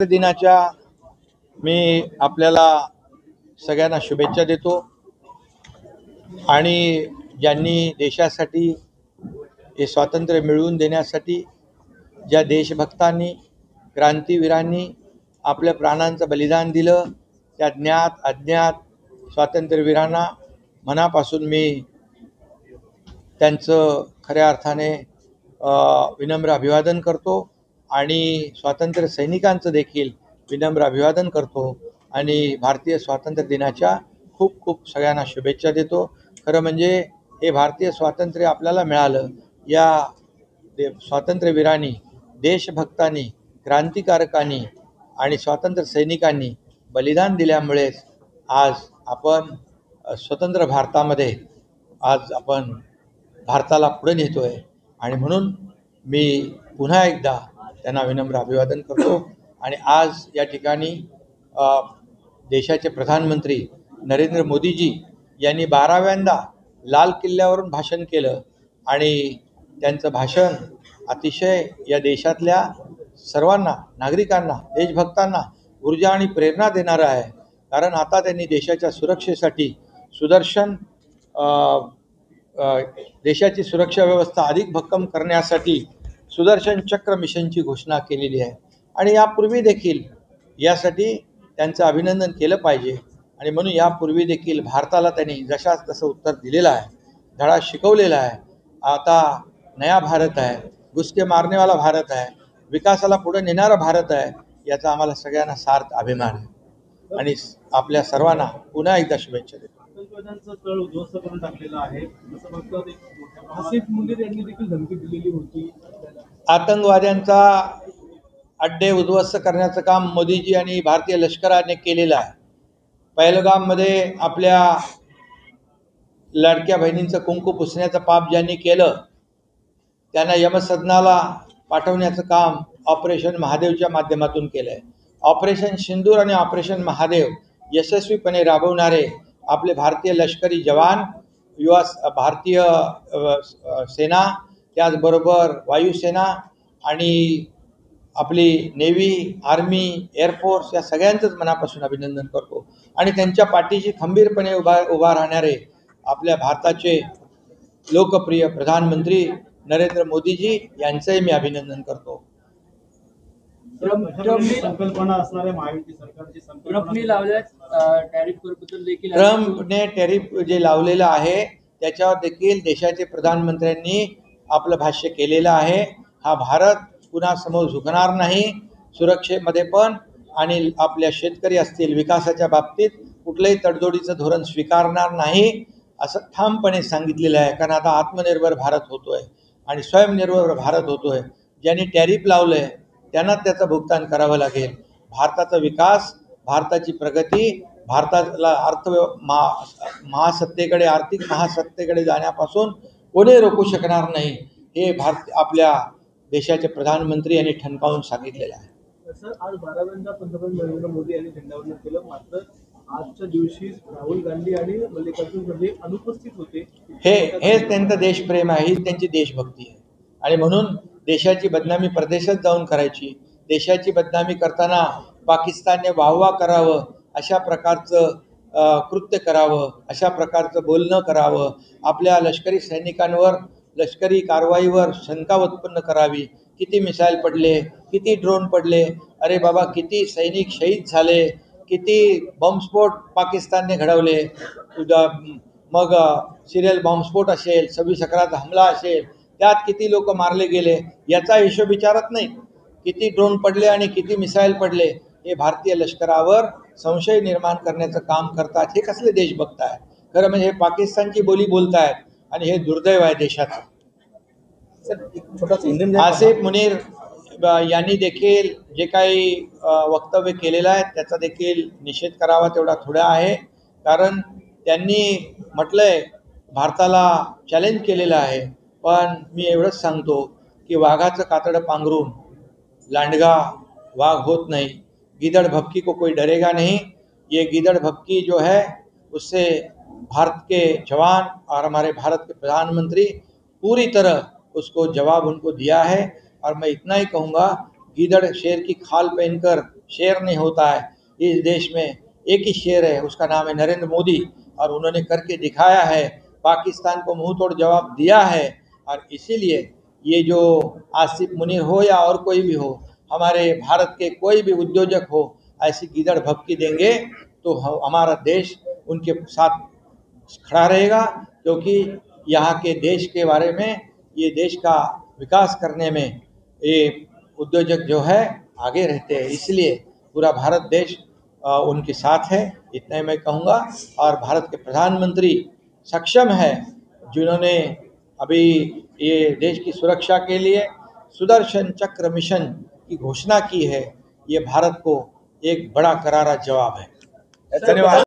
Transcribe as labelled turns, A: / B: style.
A: दिनाच्या मी आपल्याला सगळ्यांना शुभेच्छा देतो आणि ज्यांनी देशासाठी हे स्वातंत्र्य मिळवून देण्यासाठी ज्या देशभक्तांनी क्रांतीवीरांनी आपल्या प्राणांचं बलिदान दिलं त्या ज्ञात अज्ञात स्वातंत्र्यवीरांना मनापासून मी त्यांचं खऱ्या अर्थाने विनम्र अभिवादन करतो आणि स्वातंत्र्य सैनिकांचं देखील विनम्र अभिवादन करतो आणि भारतीय स्वातंत्र्य दिनाच्या खूप खूप सगळ्यांना शुभेच्छा देतो। खरं म्हणजे हे भारतीय स्वातंत्र्य आपल्याला मिळालं या स्वातंत्र्यवीरांनी, देशभक्तांनी, क्रांतिकारकांनी आणि स्वातंत्र्य सैनिकांनी बलिदान दिल्यामुळेच आज आपण स्वतंत्र भारतामध्ये आज आपण भारताला पुढे नेतोय आणि म्हणून मी पुन्हा एकदा त्यांना विनम्र अभिवादन करतो। आणि आज या ठिकाणी देशाचे प्रधानमंत्री नरेंद्र मोदीजी यांनी 12व्यांदा लाल किल्ल्यावरून भाषण केलं आणि त्यांचं भाषण अतिशय या देशातल्या सर्वांना, नागरिकांना, देशभक्तांना ऊर्जा आणि प्रेरणा देणारं आहे। कारण आता त्यांनी देशाच्या सुरक्षेसाठी देशाची सुरक्षा व्यवस्था अधिक भक्कम करण्यासाठी सुदर्शन चक्र मिशनची घोषणा केलेली आहे आणि यापूर्वी देखील यासाठी त्यांचं अभिनंदन केलं पाहिजे। आणि म्हणून यापूर्वी देखील भारताला त्यांनी जशास तसं उत्तर दिलेलं आहे, धडा शिकवलेला आहे। आता नया भारत आहे, घुसके मारनेवाला भारत आहे, विकासाला पुढे नेणारा भारत आहे, याचा आम्हाला सगळ्यांना सार्थ अभिमान आहे आणि आपल्या सर्वांना पुन्हा एकदा शुभेच्छा देतो।
B: आतंकवाद्यांचा तळ उद्ध्वस्त करून टाकलेला आहे असं म्हणतात। आसिफ मुनीर यांनी देखील धमकी दिलेली होती।
A: आतंकवाद्यांचा अड्डे उद्ध्वस्त करण्याचं काम मोदीजी आणि भारतीय लष्कराने केलेलं आहे। पहलगाममध्ये आपल्या लाडक्या बहिणींचं कुंकू पुसण्याचं पाप ज्यांनी केलं त्यांना यमसदनाला पाठवण्याचं काम ऑपरेशन महादेवच्या माध्यमातून केलं आहे। ऑपरेशन सिंदूर आणि ऑपरेशन महादेव यशस्वीपणे राबवणारे आपले भारतीय लष्करी जवान, भारतीय सेना, त्याचबरोबर वायुसेना आणि आपली नेव्ही, आर्मी, एअरफोर्स या सगळ्यांचंच मनापासून अभिनंदन करतो आणि त्यांच्या पाठीशी खंबीरपणे उभा राहणारे आपल्या भारताचे लोकप्रिय प्रधानमंत्री नरेंद्र मोदीजी यांचंही मी अभिनंदन करतो। ट्रम्पने टॅरिफ जे लावलेलं आहे त्याच्यावर देखील देशाचे प्रधानमंत्र्यांनी आपलं भाष्य केलेलं आहे। हा भारत पुन्हा समोर झुकणार नाही, सुरक्षेमध्ये पण आणि आपल्या शेतकरी असतील विकासाच्या बाबतीत कुठलंही तडजोडीचं धोरण स्वीकारणार नाही असं ठामपणे सांगितलेलं आहे। कारण आता आत्मनिर्भर भारत होतोय आणि स्वयंनिर्भर भारत होतोय। ज्यांनी टॅरिफ लावलंय त्यांना त्याचं भुगतान करावं लागेल। भारताचा विकास, भारताची प्रगती, भारताला महासत्तेकडे, आर्थिक महासत्तेकडे जाण्यापासून कोणी रोखू शकणार नाही हे आपल्या देशाचे प्रधानमंत्री यांनी ठणकावून सांगितलेलं आहे।
B: सर, आज 12व्यांदा पंतप्रधान नरेंद्र मोदी यांनी झेंडावंदन केलं, मात्र आजच्या दिवशी राहुल गांधी आणि मल्लिकार्जुन खरगे अनुपस्थित होते।
A: हेच त्यांचं देशप्रेम आहे, हीच त्यांची देशभक्ती आहे आणि म्हणून देशाची बदनामी परदेशात जाऊन करायची, देशाची बदनामी करताना पाकिस्तानने वाहवा करावं अशा प्रकारचं कृत्य करावं, अशा प्रकारचं बोलणं करावं, आपल्या लष्करी सैनिकांवर लष्करी कारवाईवर शंका उत्पन्न करावी। किती मिसाईल पडले, किती ड्रोन पडले, अरे बाबा किती सैनिक शहीद झाले, किती बॉम्बस्फोट पाकिस्तानने घडवले, मग सिरियल बॉम्बस्फोट असेल, 26/11चा हमला असेल, त्यात किती लोक मारले गेले याचा हिशोब विचारत नाही। किती ड्रोन पडले आणि किती मिसाईल पडले हे भारतीय लष्करावर संशय निर्माण करण्याचं काम करतात। हे कसले देशभक्त आहे? खरं म्हणजे हे पाकिस्तानची बोली बोलतायत आणि हे दुर्दैव आहे देशाचं। आसिफ मुनीर यांनी देखील जे काही वक्तव्य केलेलं आहे त्याचा देखील निषेध करावा तेवढा थोडा आहे। कारण त्यांनी म्हटलंय भारताला चॅलेंज केलेलं आहे, पण मी एवढंच सांगतो की वाघाचं कातडं पांघरून लांडगा वाघ होत नहीं, गीदड़ भपकी को कोई डरेगा नहीं। ये गीदड़ भपकी जो है उससे भारत के जवान और हमारे भारत के प्रधानमंत्री पूरी तरह उसको जवाब उनको दिया है। और मैं इतना ही कहूँगा गीदड़ शेर की खाल पहनकर शेर नहीं होता है। इस देश में एक ही शेर है, उसका नाम है नरेंद्र मोदी, और उन्होंने करके दिखाया है, पाकिस्तान को मुंह तोड़ जवाब दिया है। और इसीलिए ये जो आसिफ मुनीर हो या और कोई भी हो, हमारे भारत के कोई भी उद्योजक हो, ऐसी गीदड़ भभकी देंगे तो हमारा देश उनके साथ खड़ा रहेगा, क्योंकि यहाँ के देश के बारे में, ये देश का विकास करने में ये उद्योजक जो है आगे रहते हैं। इसलिए पूरा भारत देश उनके साथ है, इतना ही मैं कहूँगा। और भारत के प्रधानमंत्री सक्षम है, जिन्होंने अभी ये देश की सुरक्षा के लिए सुदर्शन चक्र मिशन की घोषणा की है। ये भारत को एक बड़ा करारा जवाब है। धन्यवाद।